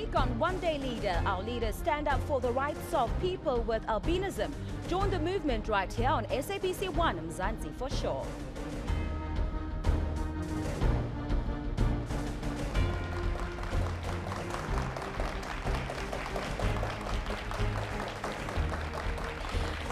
week on One Day Leader, our leaders stand up for the rights of people with albinism. Join the movement right here on SABC 1 Mzansi for sure.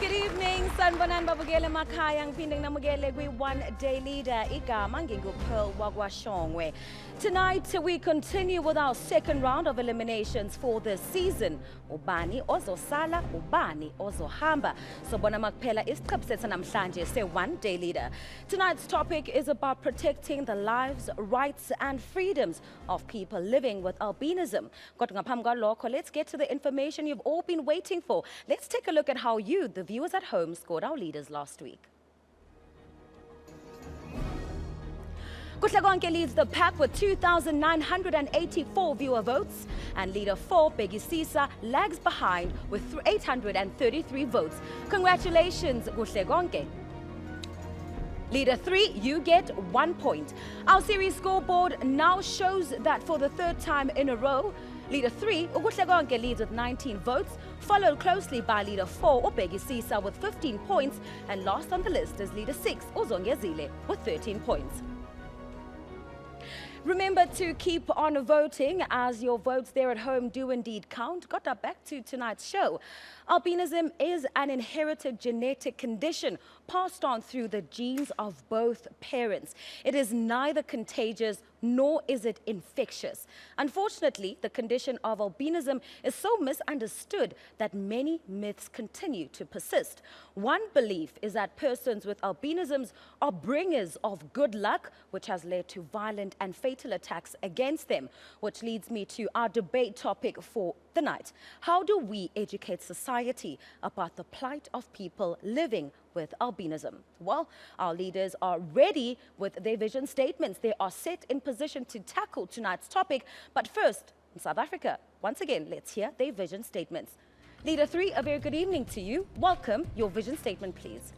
Good evening, sanibonani babukele emakhaya ngiphinde nginamukele kwi-One Day Leader igama nginguPearl Wagwashongwe. Tonight we continue with our second round of eliminations for this season. Ubani ozosala, ubani ozohamba. Sobona makuphela isiqephu sethu namhlanje se-One Day Leader. Tonight's topic is about protecting the lives, rights and freedoms of people living with albinism. Kodwa ngaphambi kwalokho, let's get to the information you've all been waiting for. Let's take a look at how you, the viewers at home, scored our leaders last week. Kuhlekonke leads the pack with 2,984 viewer votes, and leader 4, Bhekisisa, lags behind with 833 votes. Congratulations, Kuhlekonke. Leader 3, you get 1 point. Our series scoreboard now shows that for the third time in a row, Leader 3, Kuhlekonke, leads with 19 votes, followed closely by Leader 4, Bhekisisa, with 15 points, and last on the list is Leader 6, Zongezile, with 13 points. Remember to keep on voting, as your votes there at home do indeed count. Got that back to tonight's show. Albinism is an inherited genetic condition passed on through the genes of both parents. It is neither contagious nor is it infectious. Unfortunately, the condition of albinism is so misunderstood that many myths continue to persist. One belief is that persons with albinisms are bringers of good luck, which has led to violent and fatal attacks against them, which leads me to our debate topic for the night. How do we educate society about the plight of people living with albinism? Well, our leaders are ready with their vision statements. They are set in position to tackle tonight's topic. But first, in South Africa, once again, let's hear their vision statements. Leader 3, a very good evening to you. Welcome. Your vision statement, please.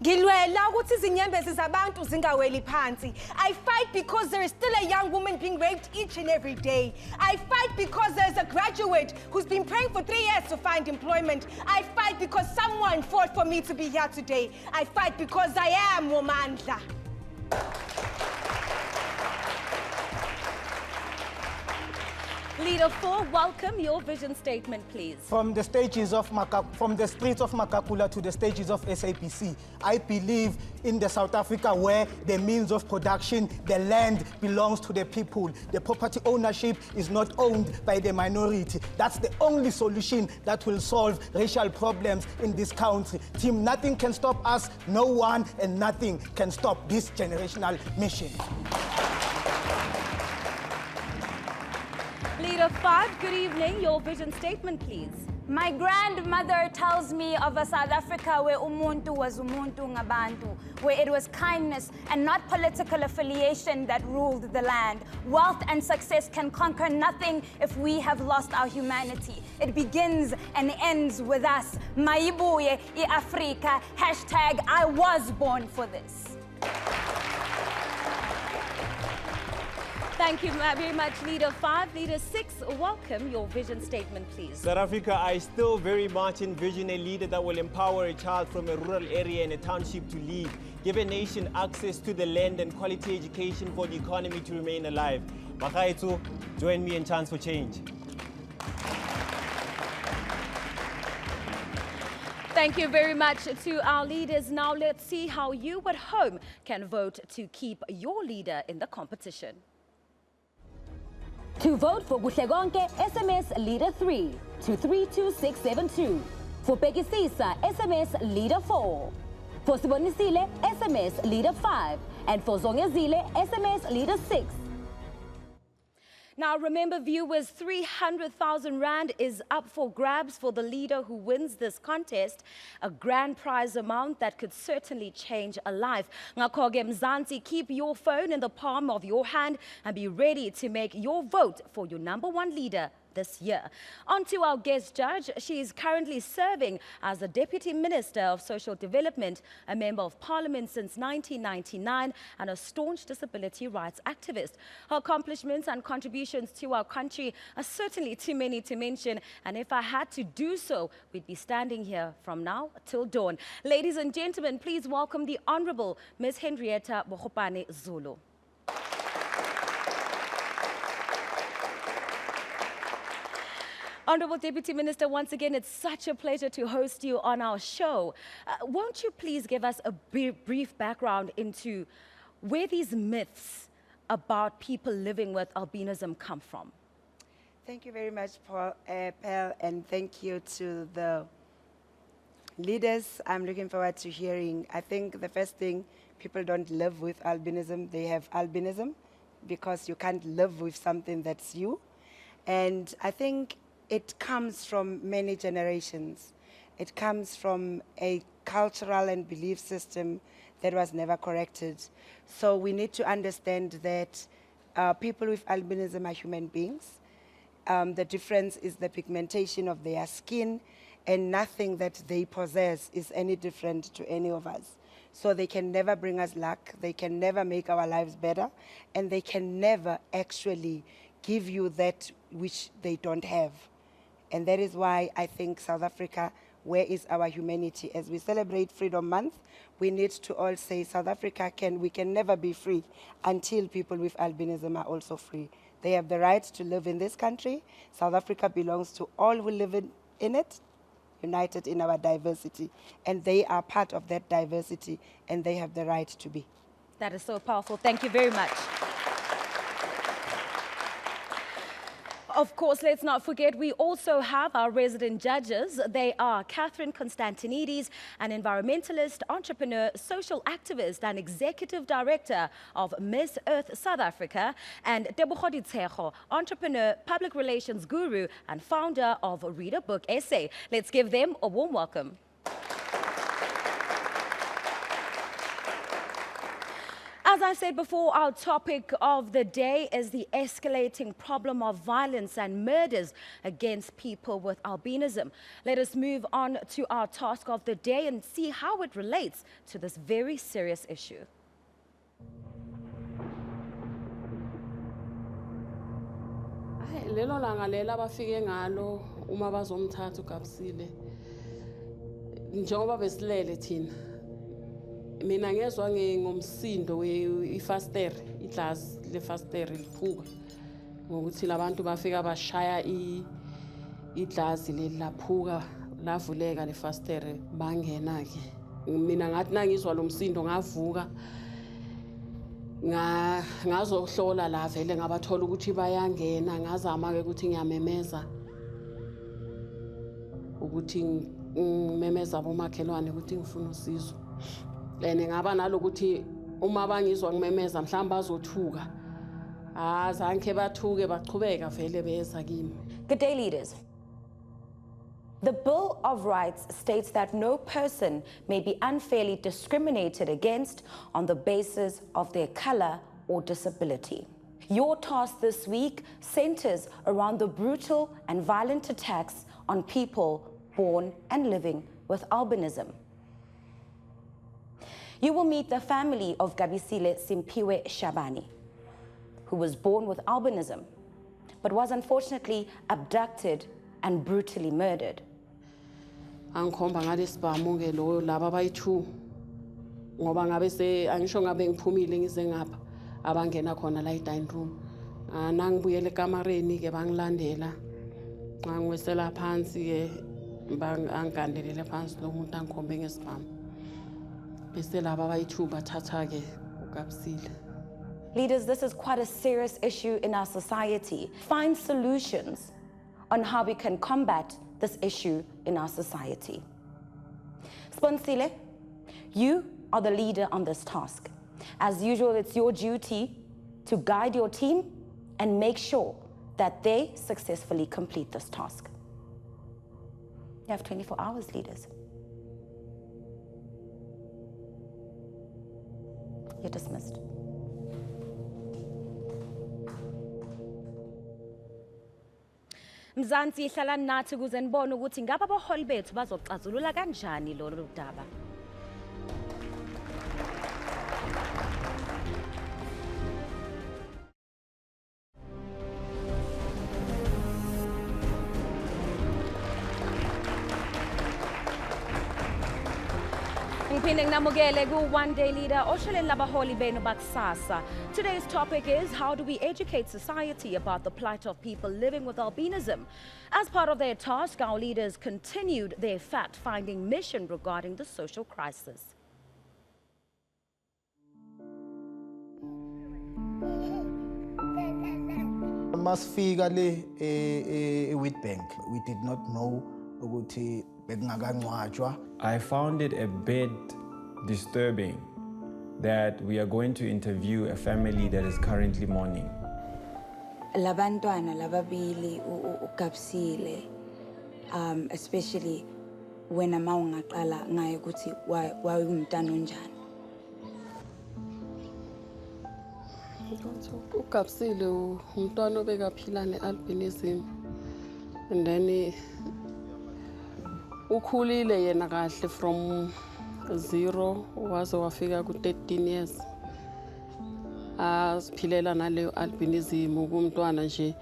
Ngilwela ukuthi izinyembezi zabantu zingaweli phansi. I fight because there is still a young woman being raped each and every day. I fight because there's a graduate who's been praying for 3 years to find employment. I fight because someone fought for me to be here today. I fight because I am Womandla. Leader 4, welcome. Your vision statement, please. From the streets of Makakula to the stages of SABC, I believe in the South Africa where the means of production, the land belongs to the people. The property ownership is not owned by the minority. That's the only solution that will solve racial problems in this country. Team, nothing can stop us, no one and nothing can stop this generational mission. Leader 5, good evening. Your vision statement, please. My grandmother tells me of a South Africa where umuntu was umuntu ngabantu, where it was kindness and not political affiliation that ruled the land. Wealth and success can conquer nothing if we have lost our humanity. It begins and ends with us. Maibuye I Afrika, hashtag I was born for this. Thank you very much, Leader 5. Leader 6, welcome. Your vision statement, please. South Africa, I still very much envision a leader that will empower a child from a rural area in a township to lead, give a nation access to the land and quality education for the economy to remain alive. Bakaitsu, join me in Chance for Change. Thank you very much to our leaders. Now let's see how you at home can vote to keep your leader in the competition. To vote for Kuhlekonke, SMS Leader 3 to 32672. For Bhekisisa, SMS Leader 4. For Sibonisile, SMS Leader 5. And for Zongezile, SMS Leader 6. Now remember, viewers, 300,000 Rand is up for grabs for the leader who wins this contest, a grand prize amount that could certainly change a life. Ngakho-ke Mzansi, keep your phone in the palm of your hand and be ready to make your vote for your #1 leader this year. On to our guest judge. She is currently serving as the Deputy Minister of Social Development, a Member of Parliament since 1999, and a staunch disability rights activist. Her accomplishments and contributions to our country are certainly too many to mention, and if I had to do so, we'd be standing here from now till dawn. Ladies and gentlemen, please welcome the Honourable Ms. Henrietta Zulu. Honourable Deputy Minister, once again, it's such a pleasure to host you on our show. Won't you please give us a brief background into where these myths about people living with albinism come from? Thank you very much, Pearl, and thank you to the leaders. I'm looking forward to hearing. I think the first thing, people don't live with albinism, they have albinism, because you can't live with something that's you. And I think it comes from many generations. It comes from a cultural and belief system that was never corrected. So we need to understand that people with albinism are human beings. The difference is the pigmentation of their skin, and nothing that they possess is any different to any of us. So they can never bring us luck, they can never make our lives better, and they can never actually give you that which they don't have. And that is why I think South Africa, where is our humanity? As we celebrate Freedom Month, we need to all say South Africa we can never be free until people with albinism are also free. They have the right to live in this country. South Africa belongs to all who live in it, united in our diversity. And they are part of that diversity, and they have the right to be. That is so powerful. Thank you very much. Of course, let's not forget, we also have our resident judges. They are Catherine Constantinides, an environmentalist, entrepreneur, social activist, and executive director of Miss Earth South Africa, and Tebogo Ditshego, entrepreneur, public relations guru, and founder of Read a Book Essay. Let's give them a warm welcome. As I said before, our topic of the day is the escalating problem of violence and murders against people with albinism. Let us move on to our task of the day and see how it relates to this very serious issue. Lelo langa lela bafike ngalo uma bazomthatha uGabisile. Njengoba besilele thina. Mina ngezwe ngomsindo weifastere, iglass lefastere liphuka. Ngokuthi labantu bafika bashaya iglass lelaphuka lavuleka lefastere bangena ke. Mina ngathi nangizwa lo msindo ngavuka. Ngazohlola la vele ngabathola ukuthi bayangena, ngazama ke ukuthi ngiyamemeza. Ukuthi ngimemeza bomakhelwane ukuthi ngifuna usizo. Ngaba nalokuthi uma bangizwa ngimemeza mhlamba bazothuka azange bathuke bachubeka vele beza kimi. Good day, leaders. The Bill of Rights states that no person may be unfairly discriminated against on the basis of their color or disability. Your task this week centers around the brutal and violent attacks on people born and living with albinism. You will meet the family of Gabisile Simpiwe Shabani, who was born with albinism, but was unfortunately abducted and brutally murdered. Angikhomba ngalesibhamu ke lo laba bayi2 ngoba ngabe angisho ngabe ngiphumile ngize ngapha abangena khona la dining room. Nangibuyele ekamareni ke bangilandela. Ngiwesela phansi ke bangandelele phansi lo muntu angikhombe ngesibhamu. Leaders, this is quite a serious issue in our society. Find solutions on how we can combat this issue in our society. Sibonisile, you are the leader on this task. As usual, it's your duty to guide your team and make sure that they successfully complete this task. You have 24 hours, leaders. You're dismissed. Mzansi ihlala nathi ukuze nibone ukuthi ngaba abaholi bethu bazoxazulula kanjani lolu daba. One day leader Today's topic is how do we educate society about the plight of people living with albinism? As part of their task, our leaders continued their fact-finding mission regarding the social crisis. Masifika le Witbank, we did not know ukuthi bekungakangcwatshwa. I found it a bit disturbing that we are going to interview a family that is currently mourning. Labantwana lababili uGabsile, especially when ama ungaqala ngaye ukuthi wayumntana onjani. uGabsile umntwana obekaphila ne-albinism, and then ukhulile yena kahle from 0 waze wafika ku-13 years. Asiphilela naleyo albinism kumntwana nje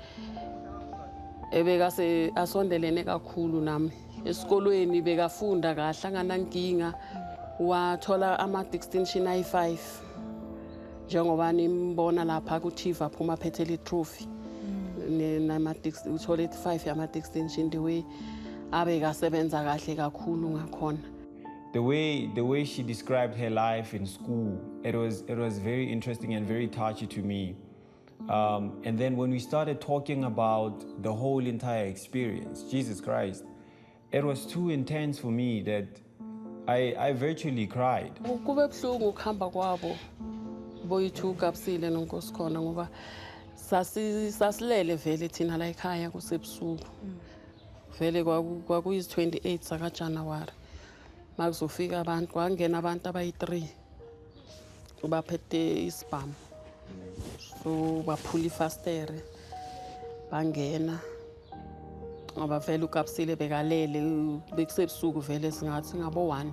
ebekase asondelene kakhulu nami. Esikolweni bekafunda kahle anganankinga, wathola ama-distinction ayi-5 njengoba nimbona lapha ku-TV aphuma phethele trophy. Uthole 5 yama-distinction the way abekasebenza kahle kakhulu ngakhona. The way she described her life in school, it was very interesting and very touchy to me. And then when we started talking about the whole entire experience, Jesus Christ, it was too intense for me that I virtually cried. Kube buhlungu ukuhamba kwabo boyithu uGabsile noNkosikhona ngoba sasilele vele thina la ekhaya kusebusuku. Vele kwakuyizi 28 saka January. Makuzofika abantu kwangena abantu abayi3 ubaphethe isibhamu. So baphula ifastere bangena ngoba vele uGabsile bekalele bekusebusuku vele singathi ngabo 1.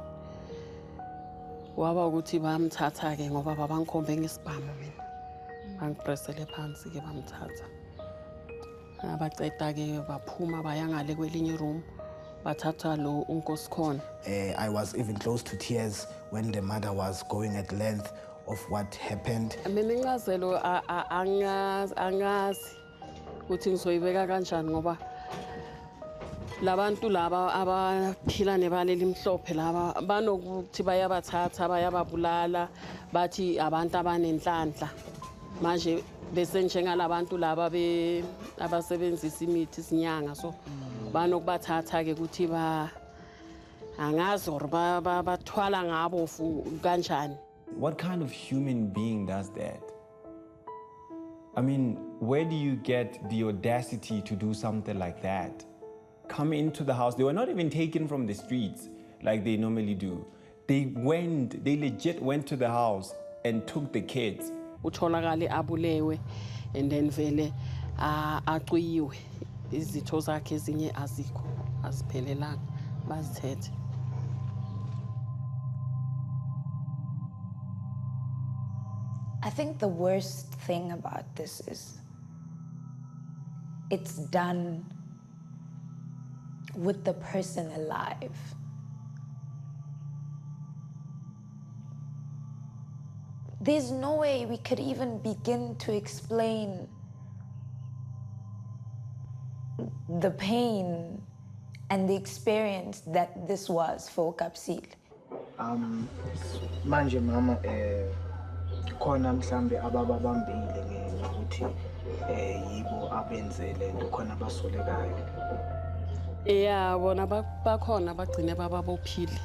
Waba ukuthi bamthatha ke ngoba babangikhombe ngesibhamu mina. Bangipressele phansi ke bamthatha. Abaceda ke baphuma bayangale kwelinye room. I was even close to tears when the mother was going at length of what happened. Incazelo angazi ukuthi ngizoyibeka kanjani ngoba labantu laba abaphila nebaleli imhlophe laba banokuthi bayabathatha bayababulala bathi abantu abanenhlanhla manje bese njengalabantu laba abasebenzisa imithi isinyanga so banokubathatha ke ukuthi angazi or bathwala ngabo kanjani. What kind of human being does that? I mean, where do you get the audacity to do something like that? Come into the house. They were not even taken from the streets like they normally do. They legit went to the house and took the kids. Utholakale abulewe and then vele aqwiyiwe. Izitho zakhe ezinye azikho aziphelelanga bazithethe. I think the worst thing about this is it's done with the person alive. There's no way we could even begin to explain the pain and the experience that this was for Gabsile. Manje mama khona mhlambe ababambile ngokuthi yibo abenzele khona basolekayo. Yeah, bona bakhona bagcine bababophile.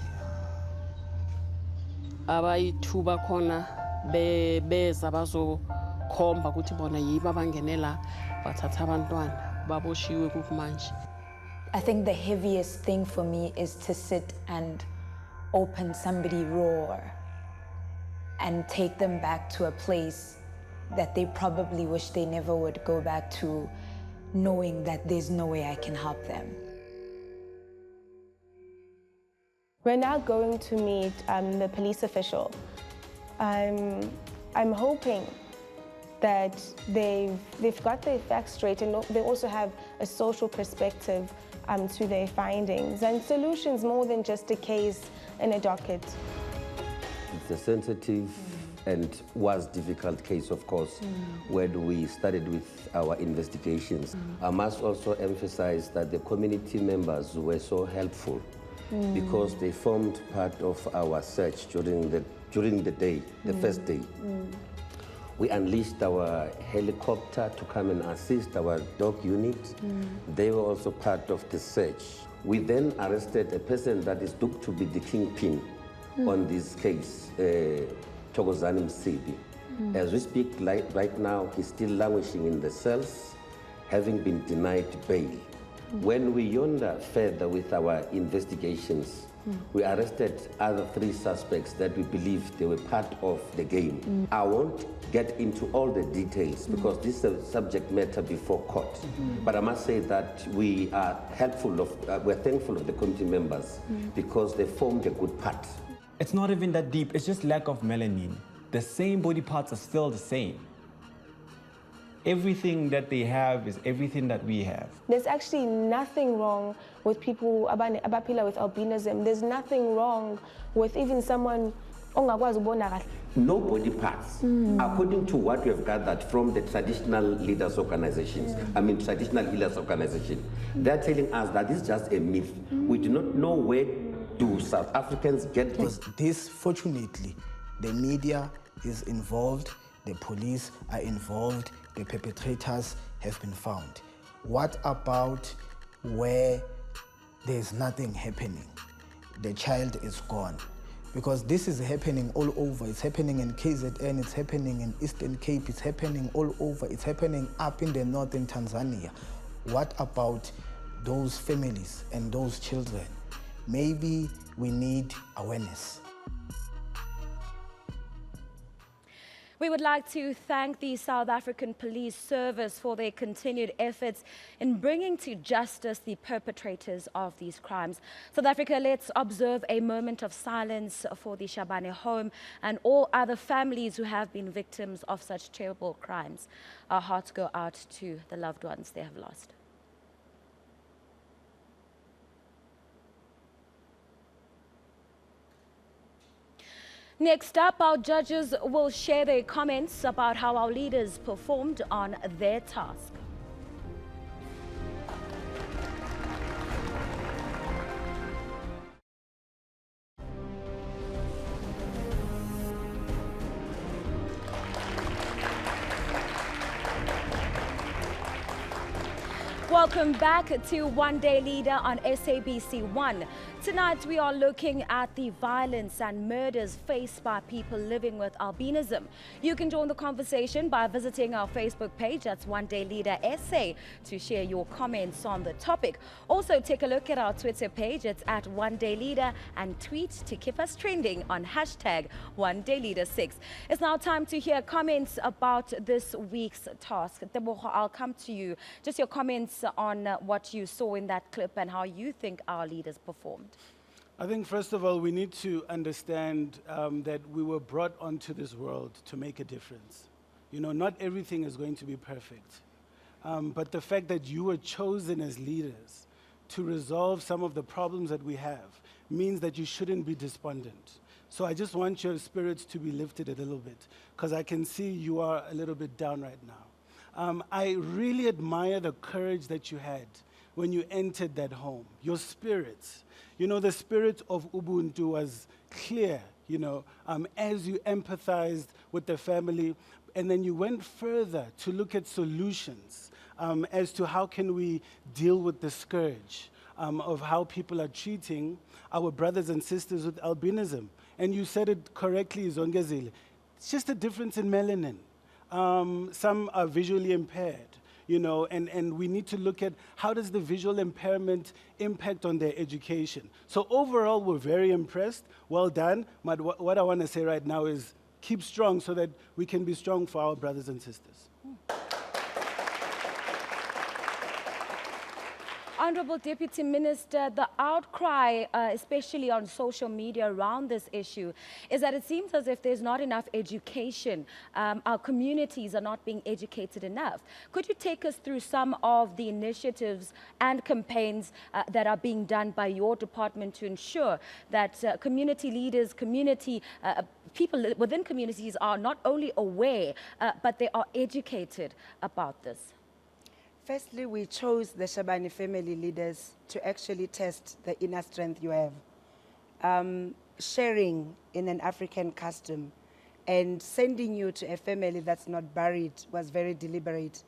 Abayi2 bakhona beza bazokhomba ukuthi bona yibo abangenela bathatha abantwana. I think the heaviest thing for me is to sit and open somebody raw and take them back to a place that they probably wish they never would go back to, knowing that there's no way I can help them. We're now going to meet the police official. I'm hoping that they've got their facts straight, and they also have a social perspective to their findings and solutions more than just a case in a docket. It's a sensitive and was difficult case, of course, when we started with our investigations. I must also emphasize that the community members were so helpful because they formed part of our search during the day, the first day. We unleashed our helicopter to come and assist our dog unit. They were also part of the search. We then arrested a person that is looked to be the kingpin on this case, Thokozani Msibi. As we speak right now, he's still languishing in the cells, having been denied bail. When we yonder further with our investigations, we arrested other 3 suspects that we believe they were part of the game. I won't get into all the details because this is a subject matter before court. But I must say that we are we're thankful of the committee members because they formed a good part. It's not even that deep, it's just lack of melanin. The same body parts are still the same. Everything that they have is everything that we have. There's actually nothing wrong with people abapila with albinism. There's nothing wrong with even someone ongakwazi ukubona kahle. No body parts, according to what we have gathered from the traditional leaders organizations, traditional healers organizations, they're telling us that this is just a myth. We do not know where do South Africans get this. This, fortunately, the media is involved, the police are involved, the perpetrators have been found. What about where there's nothing happening? The child is gone. Because this is happening all over. It's happening in KZN, it's happening in Eastern Cape, it's happening all over. It's happening up in the north in Tanzania. What about those families and those children? Maybe we need awareness. We would like to thank the South African Police Service for their continued efforts in bringing to justice the perpetrators of these crimes. South Africa, let's observe a moment of silence for the Shabane home and all other families who have been victims of such terrible crimes. Our hearts go out to the loved ones they have lost. Next up, our judges will share their comments about how our leaders performed on their task. Welcome back to One Day Leader on SABC 1. Tonight we are looking at the violence and murders faced by people living with albinism. You can join the conversation by visiting our Facebook page, that's One Day Leader SA, to share your comments on the topic. Also take a look at our Twitter page, it's at One Day Leader, and tweet to keep us trending on hashtag One Day Leader 6. It's now time to hear comments about this week's task. I'll come to you. Just your comments on what you saw in that clip and how you think our leaders performed. I think, first of all, we need to understand that we were brought onto this world to make a difference. You know, not everything is going to be perfect. But the fact that you were chosen as leaders to resolve some of the problems that we have means that you shouldn't be despondent. So I just want your spirits to be lifted a little bit, because I can see you are a little bit down right now. I really admire the courage that you had when you entered that home. Your spirits, you know, the spirit of Ubuntu was clear, you know, as you empathized with the family, and then you went further to look at solutions as to how can we deal with the scourge of how people are treating our brothers and sisters with albinism. And you said it correctly, Zongezile. It's just a difference in melanin. Some are visually impaired, you know, and we need to look at how does the visual impairment impact on their education. So overall, we're very impressed. Well done. But what I want to say right now is keep strong so that we can be strong for our brothers and sisters. Honourable Deputy Minister, the outcry, especially on social media around this issue, is that it seems as if there's not enough education. Our communities are not being educated enough. Could you take us through some of the initiatives and campaigns that are being done by your department to ensure that community leaders, people within communities are not only aware, but they are educated about this? Firstly, we chose the Shabani family leaders to actually test the inner strength you have. Sharing in an African custom and sending you to a family that's not buried was very deliberate,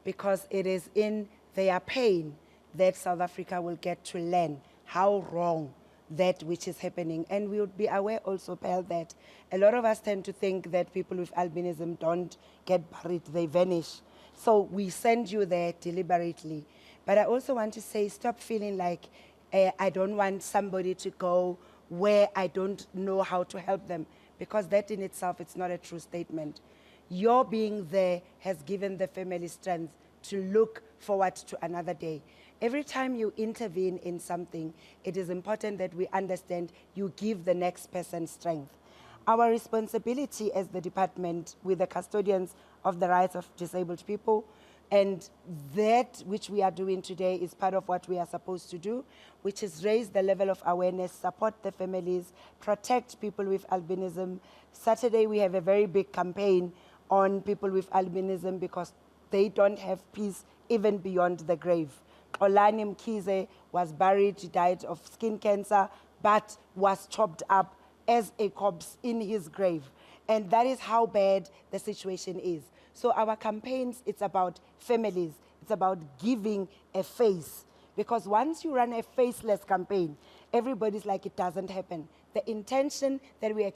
because it is in their pain that South Africa will get to learn how wrong that which is happening. And we would be aware also, Pearl, that a lot of us tend to think that people with albinism don't get buried, they vanish. So we send you there deliberately. But I also want to say, stop feeling like I don't want somebody to go where I don't know how to help them, because that in itself, it's not a true statement. Your being there has given the family strength to look forward to another day. Every time you intervene in something, it is important that we understand you give the next person strength. Our responsibility as the department with the custodians of the rights of disabled people, and that which we are doing today is part of what we are supposed to do, which is raise the level of awareness, support the families, protect people with albinism. Saturday we have a very big campaign on people with albinism because they don't have peace even beyond the grave. Olani Mkhize was buried, he died of skin cancer, but was chopped up as a corpse in his grave. And that is how bad the situation is. So our campaigns, it's about families. It's about giving a face. Because once you run a faceless campaign, everybody's like, it doesn't happen. The intention that we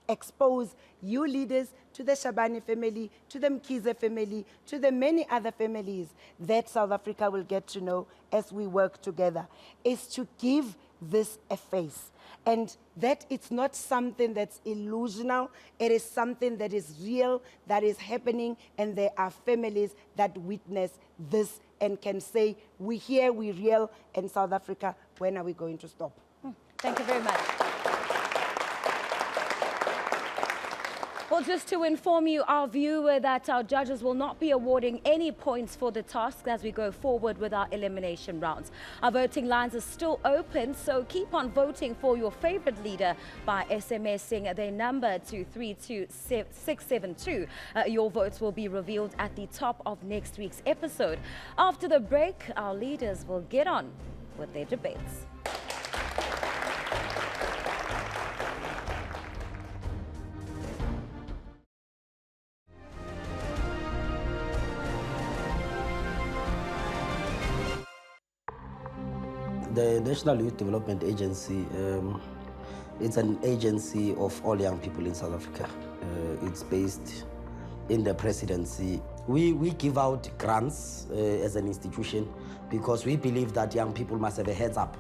expose you leaders to the Shabani family, to the Mkhize family, to the many other families that South Africa will get to know as we work together, is to give this a face. And that it's not something that's illusional, it is something that is real, that is happening, and there are families that witness this and can say, we here, we real, in South Africa, when are we going to stop? Thank you very much. Well, just to inform you, our viewer, that our judges will not be awarding any points for the task as we go forward with our elimination rounds. Our voting lines are still open, so keep on voting for your favorite leader by SMSing their number to 32672. Your votes will be revealed at the top of next week's episode. After the break, our leaders will get on with their debates. The National Youth Development Agency, it's an agency of all young people in South Africa. It's based in the presidency. We give out grants as an institution because we believe that young people must have a heads up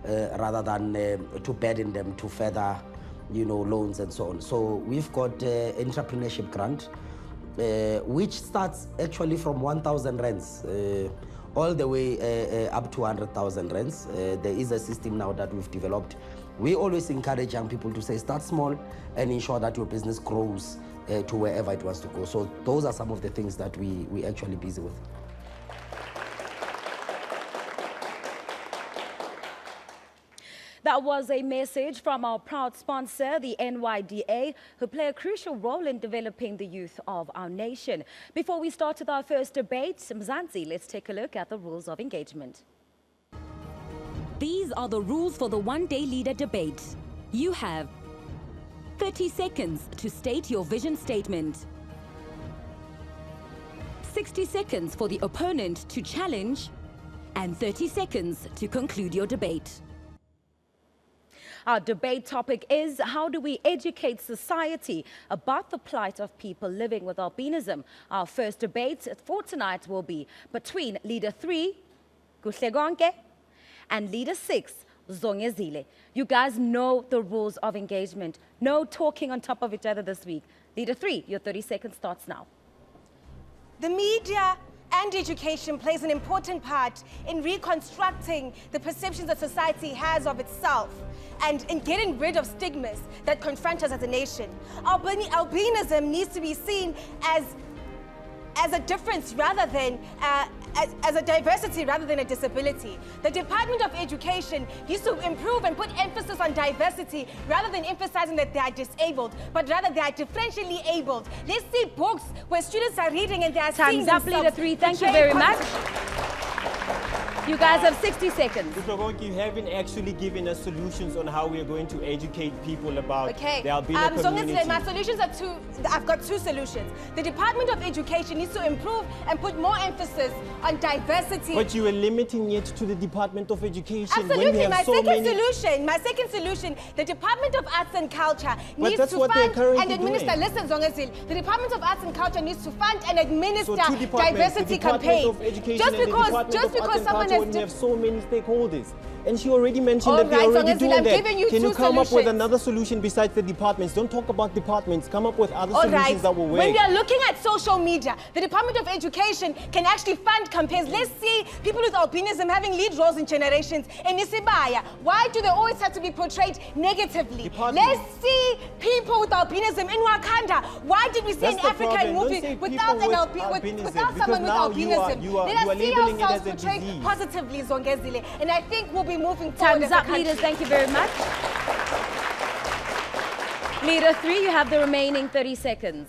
rather than to burden them to further, loans and so on. So we've got entrepreneurship grant, which starts actually from 1,000 rands. All the way up to 100,000 rands. There is a system now that we've developed. We always encourage young people to say, start small and ensure that your business grows to wherever it wants to go. So those are some of the things that we actually busy with. That was a message from our proud sponsor, the NYDA, who play a crucial role in developing the youth of our nation. Before we start with our first debate, Mzansi, let's take a look at the rules of engagement. These are the rules for the one-day leader debate. You have 30 seconds to state your vision statement, 60 seconds for the opponent to challenge, and 30 seconds to conclude your debate. Our debate topic is, how do we educate society about the plight of people living with albinism? Our first debate for tonight will be between Leader 3, Kuhlekonke, and Leader 6, Zongezile. You guys know the rules of engagement. No talking on top of each other this week. Leader 3, your 30 seconds starts now. The media and education plays an important part in reconstructing the perceptions that society has of itself and in getting rid of stigmas that confront us as a nation. Albinism needs to be seen as a difference rather than as a diversity rather than a disability. The Department of Education needs to improve and put emphasis on diversity rather than emphasizing that they are disabled, but rather they are differentially abled. Let's see books where students are reading and they are seeing Time's up, themselves. Leader 3. Thank you very much. You guys have 60 seconds. Kuhlekonke, you haven't actually given us solutions on how we are going to educate people about the albino community. Zongezile, my solutions are I've got two solutions. The Department of Education needs to improve and put more emphasis on diversity. But you are limiting it to the Department of Education. Absolutely. When we have My second solution, the Department of Arts and Culture needs that's to what they're fund currently and administer. doing. Listen, Zongezile, the Department of Arts and Culture needs to fund and administer So two departments, diversity the Department campaigns. of Education Just and the Department because of Arts and someone Culture, has when we have so many stakeholders. And she already mentioned All that they're right, already Zongezile, doing I'm that. giving you Can two you come up with solutions. another solution besides the departments? Don't talk about departments. Come up with other All solutions right. that will work. When we are looking at social media, the Department of Education can actually fund campaigns. Let's see people with albinism having lead roles in Generations. In Isibaya, why do they always have to be portrayed negatively? Let's see people with albinism in Wakanda. Why did we see That's an the African problem. Don't movie say without people an with albinism, without because someone with now albinism? you are Let us see labeling it ourselves as a portrayed disease. positively, Zongezile. And I think we'll be moving forward. Time's up, leaders. Thank you very much. Leader 3, you have the remaining 30 seconds.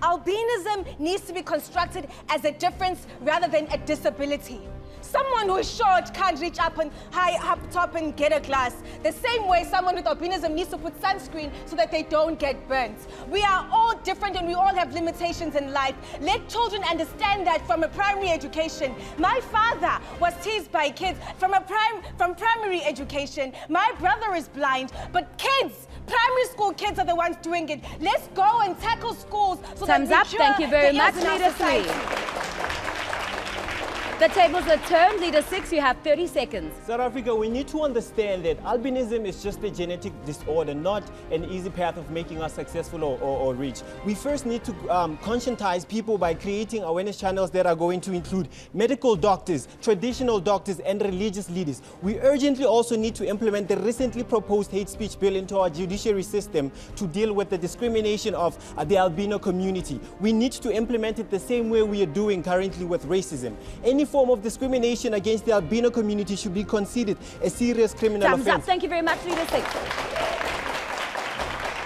Albinism needs to be constructed as a difference rather than a disability. Someone who is short can't reach up and high up top and get a glass. The same way someone with albinism needs to put sunscreen so that they don't get burnt. We are all different and we all have limitations in life. Let children understand that from a primary education. My father was teased by kids from primary education. My brother is blind, but kids, primary school kids are the ones doing it. Let's go and tackle schools so Time's that up. Thank you very much, Leader 3. The tables are turned. Leader 6, you have 30 seconds. South Africa, we need to understand that albinism is just a genetic disorder, not an easy path of making us successful or rich. We first need to conscientize people by creating awareness channels that are going to include medical doctors, traditional doctors, and religious leaders. We urgently also need to implement the recently proposed hate speech bill into our judiciary system to deal with the discrimination of the albino community. We need to implement it the same way we are doing currently with racism. Any form of discrimination against the albino community should be considered a serious criminal Time's offense. up. Thank you very much, Leader 6.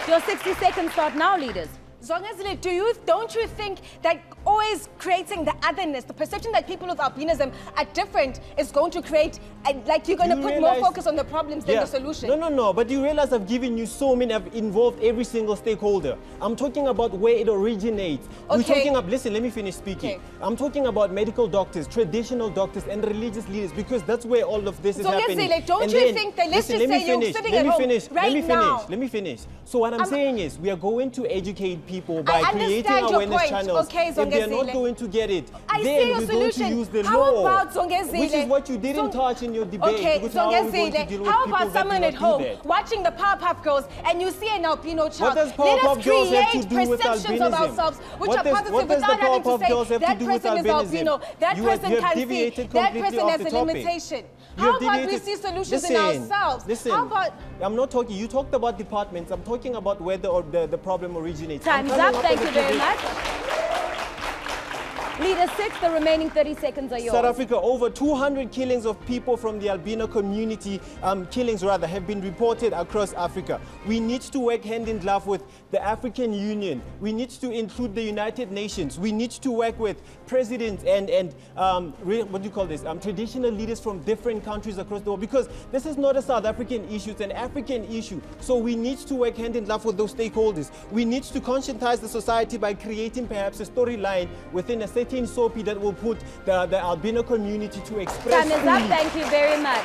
Your 60 seconds start now, leaders. Zongezile, don't you think that always creating the otherness, the perception that people with albinism are different is going to create, like you're going to put more focus on the problems than the solution? No, but you realize I've given you so many, I've involved every single stakeholder. I'm talking about where it originates. Okay. We're talking about, listen, let me finish speaking. Okay. I'm talking about medical doctors, traditional doctors, and religious leaders, because that's where all of this is happening. Zongezile, don't you think that, let's just say you're sitting at home right now. Let me finish. So what I'm saying is, we are going to educate people by creating awareness channels. Okay, if they're not going to get it, I then see your we're solution. going to use the How law. about Zongezile? Which is what you didn't touch in your debate. Okay, because how are we going to deal Zongezile, with how people about that someone do at not do home that? watching the Powerpuff Girls and you see an albino child? What does Let us Powerpuff Girls have to create do with perceptions of albinism? ourselves which What are does- positive what does the without having to Powerpuff Girls say have to that do with person is albinism? albino, that You have- person you have can see, deviated that completely person off has the a topic. limitation. You How have about we deviated- see solutions Listen, in ourselves? Listen, How about... I'm not talking, you talked about departments, I'm talking about where the problem originates. Time's up. Thank you very much. Leader 6, the remaining 30 seconds are yours. South Africa, over 200 killings of people from the albino community, killings rather, have been reported across Africa. We need to work hand in glove with the African Union. We need to include the United Nations. We need to work with presidents and what do you call this? Traditional leaders from different countries across the world, because this is not a South African issue, it's an African issue. So we need to work hand in glove with those stakeholders. We need to conscientize the society by creating perhaps a storyline within a certain soapy that will put the albino community to express. Time is up. Thank you very much.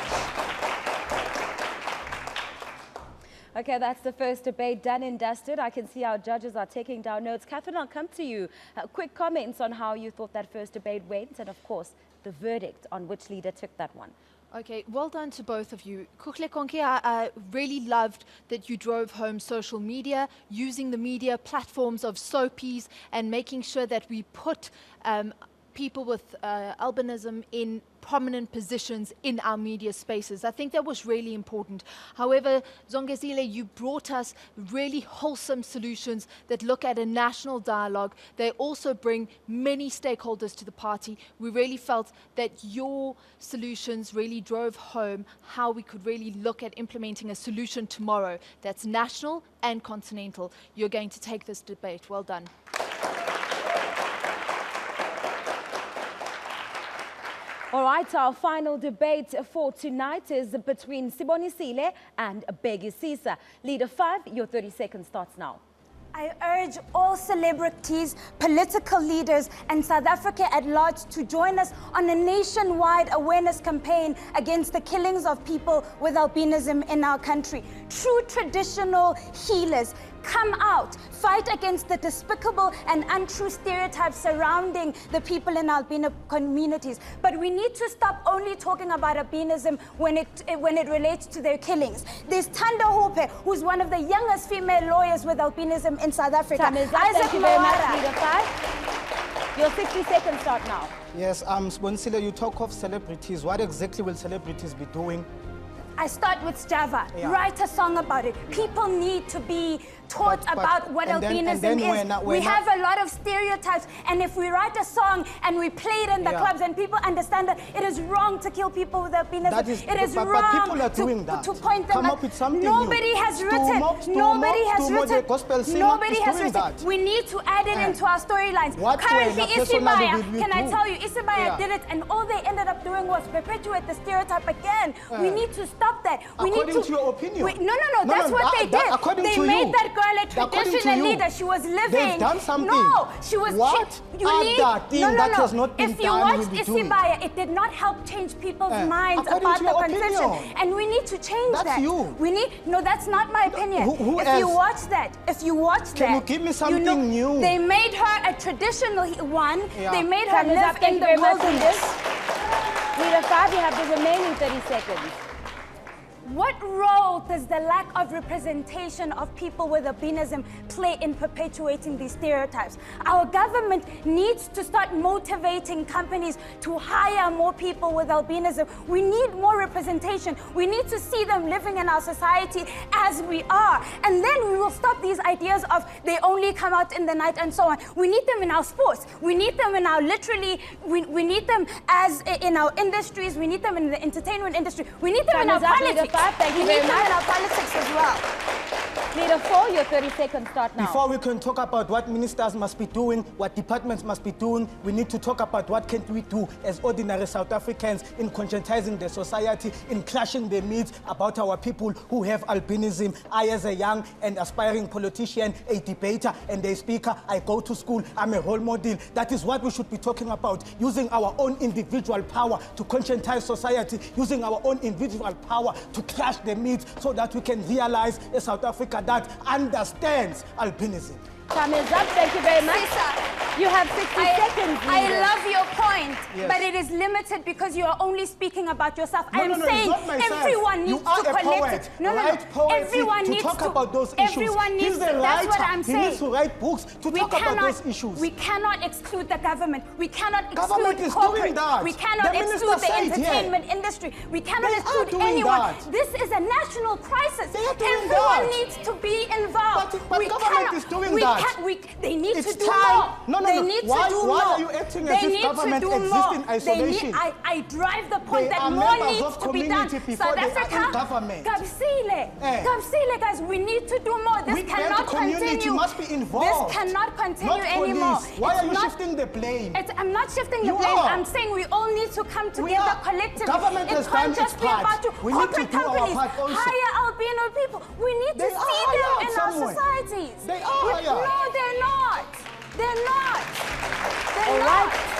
Okay, that's the first debate done and dusted. I can see our judges are taking down notes. Catherine, I'll come to you. Quick comments on how you thought that first debate went, and of course, the verdict on which leader took that one. Okay, well done to both of you. Kuhlekonke, I really loved that you drove home social media, using the media platforms of soapies and making sure that we put people with albinism in prominent positions in our media spaces. I think that was really important. However, Zongezile, you brought us really wholesome solutions that look at a national dialogue. They also bring many stakeholders to the party. We really felt that your solutions really drove home how we could really look at implementing a solution tomorrow that's national and continental. You're going to take this debate. Well done. All right, our final debate for tonight is between Sibonisile and Bhekisisa. Leader 5, your 30 seconds starts now. I urge all celebrities, political leaders, and South Africa at large to join us on a nationwide awareness campaign against the killings of people with albinism in our country. True traditional healers, come out, fight against the despicable and untrue stereotypes surrounding the people in albino communities. But we need to stop only talking about albinism when it relates to their killings. There's Tanda Hope, who's one of the youngest female lawyers with albinism in South Africa. Time is up. Thank you very much, Leader 5. Your 60 seconds start now. Yes, Sibonisile, you talk of celebrities. What exactly will celebrities be doing? I start with Java. Yeah. Write a song about it. People need to be taught about what albinism is. We have a lot of stereotypes, and if we write a song and we play it in the clubs and people understand that it is wrong to kill people with albinism, it is wrong but people are doing that. To point them Come out. up with something Nobody new. has written. Nobody has written. We need to add it into our storylines. Currently, Isibaya, can I tell you, Isibaya did it, and all they ended up doing was perpetuate the stereotype again. We need to stop that. We according need to your opinion. No, that's what they did. They made that girl a traditional leader. She was living. They've done something. No, she was. What? That has not been if you watch Isibaya, it did not help change people's minds about the conception, and we need to change that. That's you. We need. No, that's not my opinion. Who if else? you watch that, Can you give me something new? They made her a traditional one. Yeah. They made her live Thank in you the very much, wilderness. Leader 5, you have the remaining 30 seconds. What role does the lack of representation of people with albinism play in perpetuating these stereotypes? Our government needs to start motivating companies to hire more people with albinism. We need more representation. We need to see them living in our society as we are. And then we will stop these ideas of they only come out in the night and so on. We need them in our sports. We need them in our we need them as in our industries. We need them in the entertainment industry. We need them in our politics. Thank you very much. In our politics as well. Leader 4, your 30 seconds start now. Before we can talk about what ministers must be doing, what departments must be doing, we need to talk about what can we do as ordinary South Africans in conscientizing the society, in clashing the myths about our people who have albinism. I, as a young and aspiring politician, a debater and a speaker, I go to school, I'm a role model. That is what we should be talking about, using our own individual power to conscientize society, using our own individual power to clash the myths so that we can realize a South Africa that understands albinism. Time is up. Thank you very much. You have 60 seconds. I love your point, Yes. but it is limited because you are only speaking about yourself. I am No, saying it's not myself. everyone needs You are to a collect poet. it. No. Everyone needs to talk about those issues. Everyone needs He's to. the writer. That's what I'm saying. He needs to write books to talk about those issues. We cannot exclude the government. We cannot Government exclude is corporate. doing that. We cannot The exclude minister the said entertainment industry. We cannot They are exclude doing anyone. that. This is a national crisis. They are doing Everyone that. needs to be involved. But government is doing that. They need It's to do time. more. No. They need Why to do more. are you acting as if government exists in isolation? I drive the point They that are more members needs of to be done. community before they are in government. Gabsile, guys, we need to do more. This cannot community continue. must be involved. This cannot continue Not police. anymore. Why It's are you not- shifting the blame? I'm not shifting the You blame. are. I'm saying we all need to come We together are. collectively. Government it has can't done just its be part. about you. We need to Corporate do our companies part also. hire albino people. We need They to are see them hired in somewhere. our societies. They are hired. No, they're not. They're not. They're All not. right.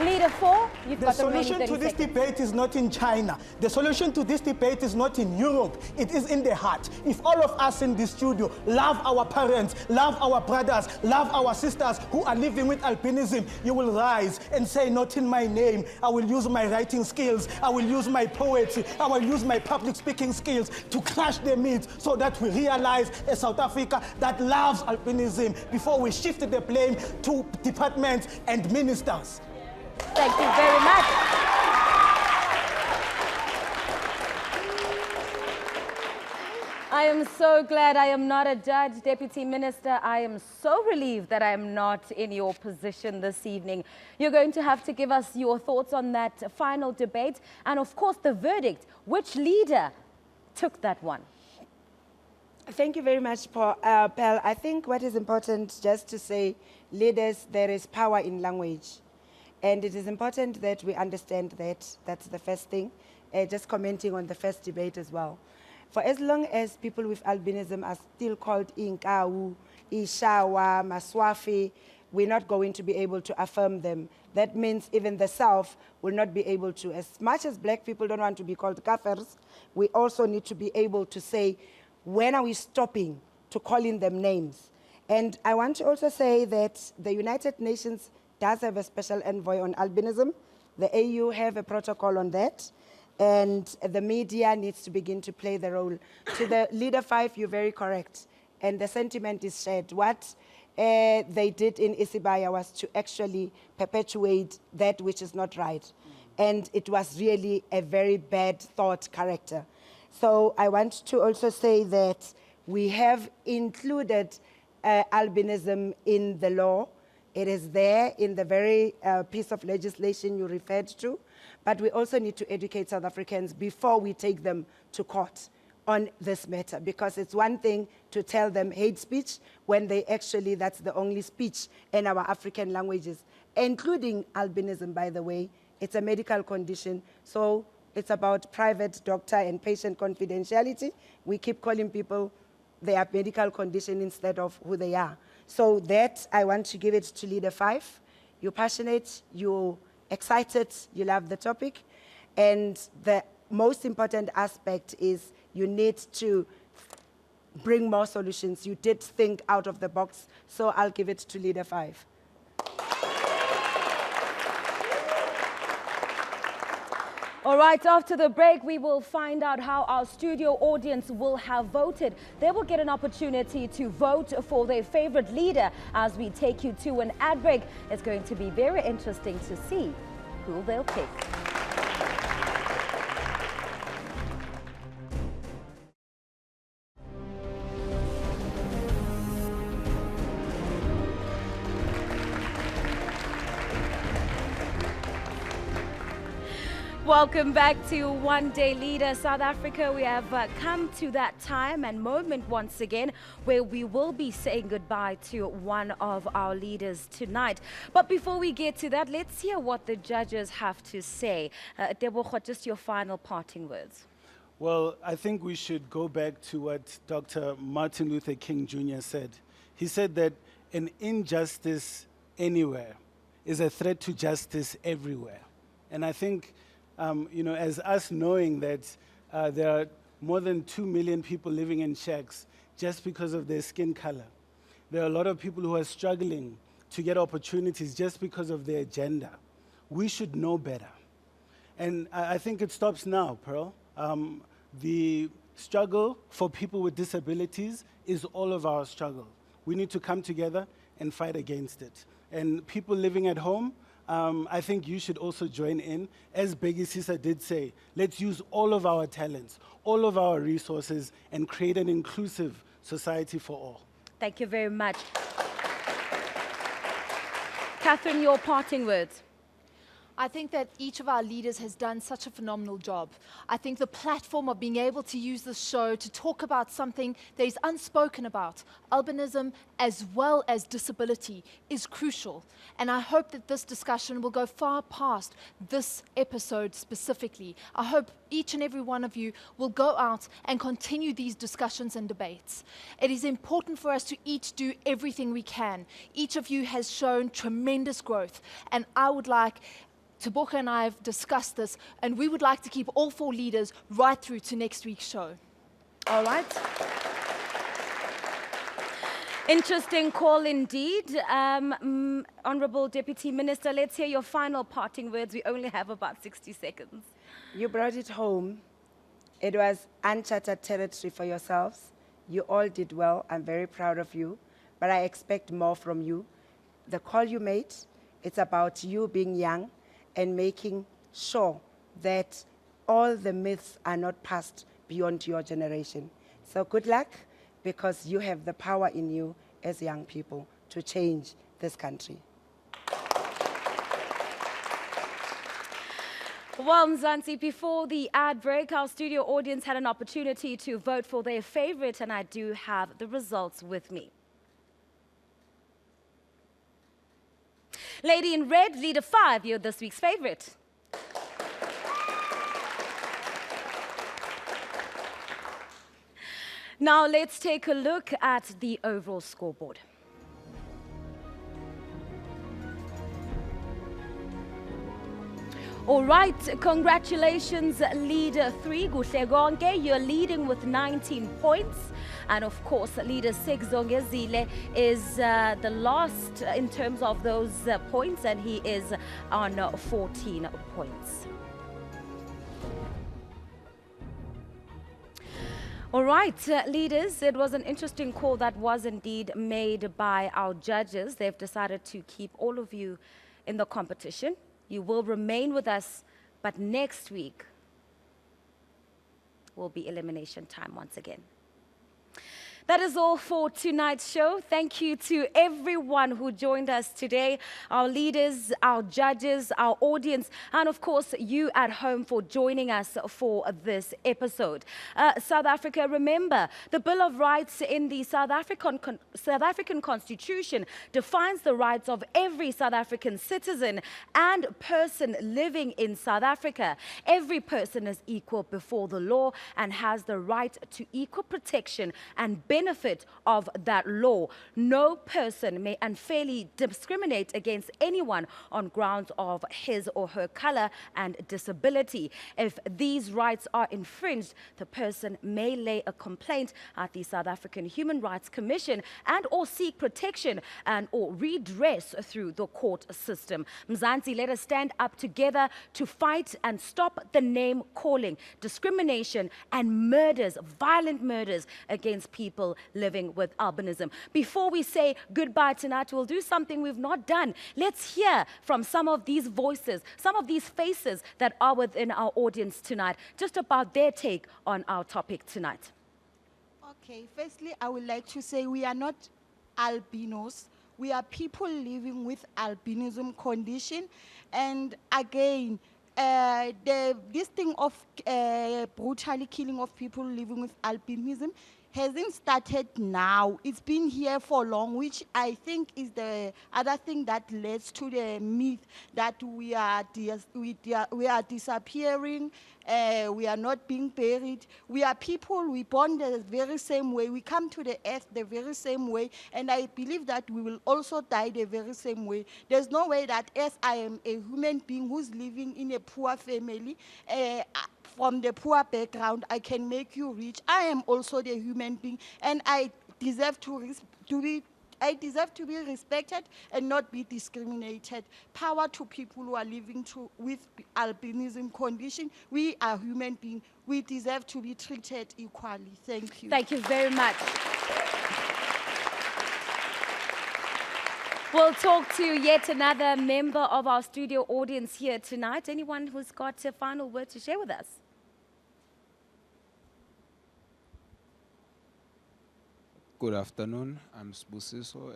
Leader 4, you've The got the remaining solution 30 to this seconds. debate is not in China. The solution to this debate is not in Europe. It is in the heart. If all of us in this studio love our parents, love our brothers, love our sisters who are living with albinism, you will rise and say, not in my name. I will use my writing skills. I will use my poetry. I will use my public speaking skills to crush the myths so that we realize a South Africa that loves albinism before we shift the blame to departments and ministers. Thank you very much. I am so glad I am not a judge, Deputy Minister. I am so relieved that I am not in your position this evening. You're going to have to give us your thoughts on that final debate and, of course, the verdict. Which leader took that one? Thank you very much, Pal. I think what is important just to say, leaders, there is power in language. And it is important that we understand that. That's the first thing. Just commenting on the first debate as well. For as long as people with albinism are still called Inkawu, Ishawa, Maswafi, we're not going to be able to affirm them. That means even the South will not be able to. As much as black people don't want to be called kafirs, we also need to be able to say, when are we stopping to calling them names? And I want to also say that the United Nations does have a special envoy on albinism. The AU have a protocol on that. And the media needs to begin to play the role. To the Leader 5, you're very correct. And the sentiment is shared. What they did in Isibaya was to actually perpetuate that which is not right. And it was really a very bad thought character. So I want to also say that we have included albinism in the law. It is there in the very piece of legislation you referred to, but we also need to educate South Africans before we take them to court on this matter, because it's one thing to tell them hate speech when they actually, that's the only speech in our African languages, including albinism, by the way. It's a medical condition, so it's about private doctor and patient confidentiality. We keep calling people their medical condition instead of who they are. So that, I want to give it to Leader 5. You're passionate, you're excited, you love the topic. And the most important aspect is you need to bring more solutions. You did think out of the box, so I'll give it to Leader 5. All right, after the break, we will find out how our studio audience will have voted. They will get an opportunity to vote for their favorite leader as we take you to an ad break. It's going to be very interesting to see who they'll pick. Welcome back to One Day Leader South Africa. We have come to that time and moment once again where we will be saying goodbye to one of our leaders tonight. But before we get to that, let's hear what the judges have to say. Tebogo, just your final parting words. Well, I think we should go back to what Dr. Martin Luther King Jr. said. He said that an injustice anywhere is a threat to justice everywhere. And I think you know, as us knowing that there are more than 2 million people living in shacks just because of their skin color. There are a lot of people who are struggling to get opportunities just because of their gender. We should know better. And I think it stops now, Pearl. The struggle for people with disabilities is all of our struggle. We need to come together and fight against it. And people living at home, I think you should also join in. As Bhekisisa did say, let's use all of our talents, all of our resources, and create an inclusive society for all. Thank you very much. Catherine, your parting words. I think that each of our leaders has done such a phenomenal job. I think the platform of being able to use this show to talk about something that is unspoken about, albinism as well as disability, is crucial. And I hope that this discussion will go far past this episode specifically. I hope each and every one of you will go out and continue these discussions and debates. It is important for us to each do everything we can. Each of you has shown tremendous growth, and I would like Teboka and I have discussed this, and we would like to keep all 4 leaders right through to next week's show. All right. Interesting call indeed. Honorable Deputy Minister, let's hear your final parting words. We only have about 60 seconds. You brought it home. It was uncharted territory for yourselves. You all did well. I'm very proud of you, but I expect more from you. The call you made, it's about you being young and making sure that all the myths are not passed beyond your generation. So good luck, because you have the power in you as young people to change this country. Well, Mzansi, before the ad break, our studio audience had an opportunity to vote for their favorite, and I do have the results with me. Lady in red, leader 5, you're this week's favorite. Now let's take a look at the overall scoreboard. All right, congratulations, leader 3, Kuhlekonke. You're leading with 19 points. And of course, leader 6, Zongezile, is the last in terms of those points, and he is on 14 points. All right, leaders, it was an interesting call that was indeed made by our judges. They've decided to keep all of you in the competition. You will remain with us, but next week will be elimination time once again. That is all for tonight's show. Thank you to everyone who joined us today, our leaders, our judges, our audience, and of course, you at home for joining us for this episode. South Africa, remember, the Bill of Rights in the South African Constitution defines the rights of every South African citizen and person living in South Africa. Every person is equal before the law and has the right to equal protection and benefit of that law. No person may unfairly discriminate against anyone on grounds of his or her color and disability. If these rights are infringed, the person may lay a complaint at the South African Human Rights Commission and or seek protection and or redress through the court system. Mzansi, let us stand up together to fight and stop the name calling, discrimination and murders, violent murders against people living with albinism. Before we say goodbye tonight, we'll do something we've not done. Let's hear from some of these voices, some of these faces that are within our audience tonight, just about their take on our topic tonight. Okay, firstly, I would like to say we are not albinos. We are people living with albinism condition. And again, this thing of brutally killing of people living with albinism hasn't started now. It's been here for long, which I think is the other thing that leads to the myth that we are disappearing, we are not being buried. We are people, we born the very same way, we come to the earth the very same way, and I believe that we will also die the very same way. There's no way that as I am a human being who's living in a poor family, from the poor background, I can make you rich. I am also the human being, and I deserve to be respected and not be discriminated. Power to people who are living with albinism condition. We are human beings. We deserve to be treated equally. Thank you. Thank you very much. We'll talk to yet another member of our studio audience here tonight. Anyone who's got a final word to share with us? Good afternoon. I'm Sibonisile,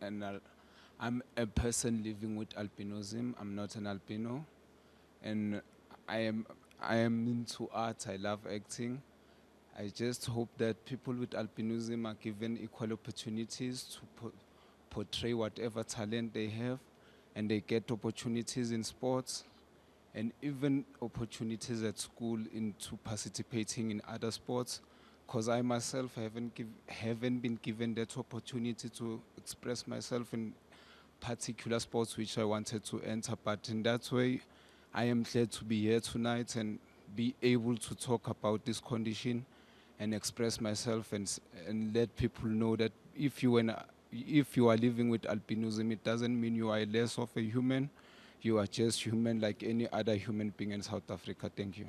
and I'm a person living with albinism. I'm not an albino, and I am into art. I love acting. I just hope that people with albinism are given equal opportunities to portray whatever talent they have, and they get opportunities in sports, and even opportunities at school into participating in other sports. Because I myself haven't been given that opportunity to express myself in particular sports which I wanted to enter, but in that way, I am glad to be here tonight and be able to talk about this condition and express myself and let people know that if you are living with albinism, it doesn't mean you are less of a human. You are just human like any other human being in South Africa. Thank you.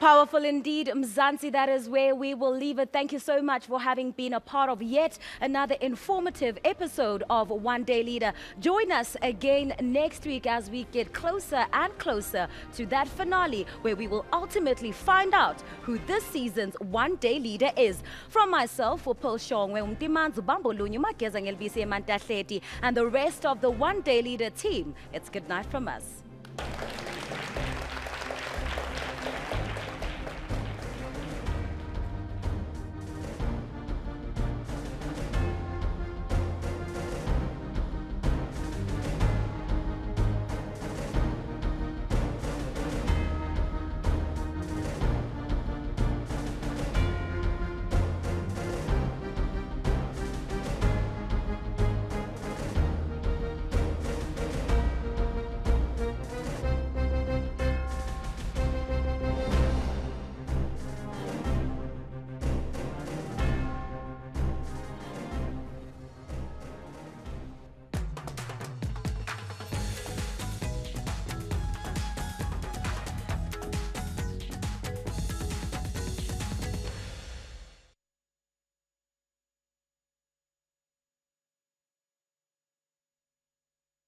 Powerful indeed, Mzansi. That is where we will leave it. Thank you so much for having been a part of yet another informative episode of One Day Leader. Join us again next week as we get closer and closer to that finale where we will ultimately find out who this season's One Day Leader is. From myself, Upil Shongwe, Umtimanzu Bambolunyu, Mageza Ngelbisi Mantahleti, and the rest of the One Day Leader team, it's good night from us.